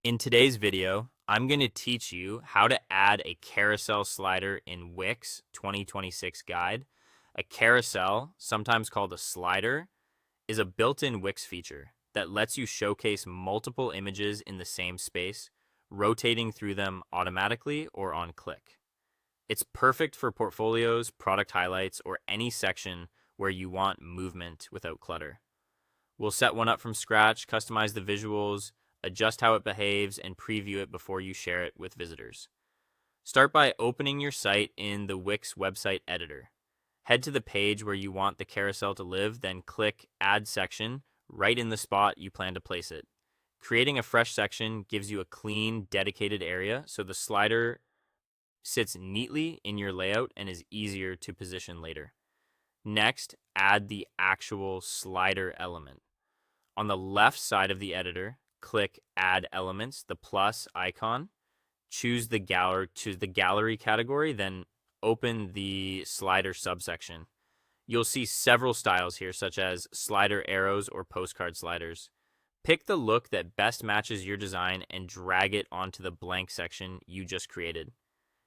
In today's video, I'm going to teach you how to add a carousel slider in Wix 2026 guide. A carousel, sometimes called a slider, is a built-in Wix feature that lets you showcase multiple images in the same space, rotating through them automatically or on click. It's perfect for portfolios, product highlights, or any section where you want movement without clutter. We'll set one up from scratch, customize the visuals, adjust how it behaves, and preview it before you share it with visitors. Start by opening your site in the Wix website editor. Head to the page where you want the carousel to live, then click Add Section right in the spot you plan to place it. Creating a fresh section gives you a clean, dedicated area, so the slider sits neatly in your layout and is easier to position later. Next, add the actual slider element. On the left side of the editor, click Add Elements, the plus icon. Choose the gallery category, then open the slider subsection. You'll see several styles here, such as slider arrows or postcard sliders. Pick the look that best matches your design and drag it onto the blank section you just created.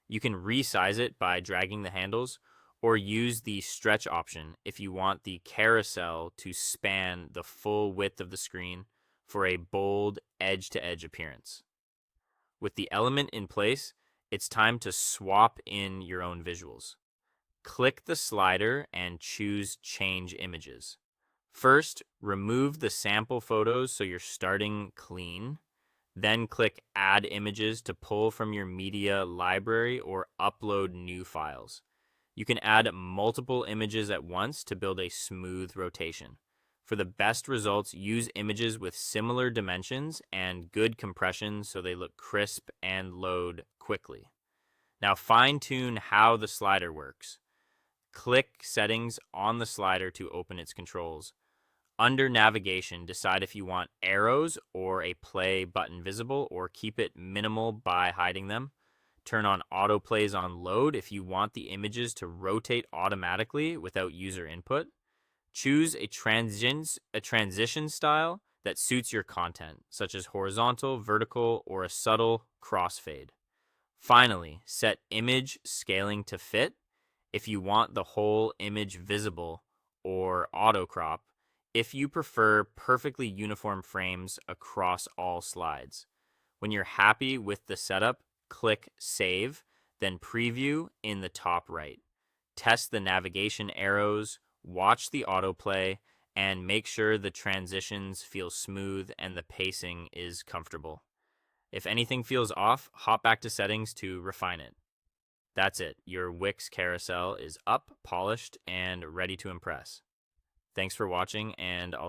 You can resize it by dragging the handles, or use the stretch option if you want the carousel to span the full width of the screen for a bold edge-to-edge appearance. With the element in place, it's time to swap in your own visuals. Click the slider and choose Change Images. First, remove the sample photos so you're starting clean. Then click Add Images to pull from your media library or upload new files. You can add multiple images at once to build a smooth rotation. For the best results, use images with similar dimensions and good compression so they look crisp and load quickly. Now fine-tune how the slider works. Click Settings on the slider to open its controls. Under Navigation, decide if you want arrows or a play button visible, or keep it minimal by hiding them. Turn on autoplays on load if you want the images to rotate automatically without user input. Choose a transition style that suits your content, such as horizontal, vertical, or a subtle crossfade. Finally, set image scaling to fit if you want the whole image visible, or auto crop if you prefer perfectly uniform frames across all slides. When you're happy with the setup, click Save, then Preview in the top right. Test the navigation arrows, watch the autoplay, and make sure the transitions feel smooth and the pacing is comfortable. If anything feels off, hop back to settings to refine it. That's it. Your Wix carousel is up, polished, and ready to impress. Thanks for watching, and I'll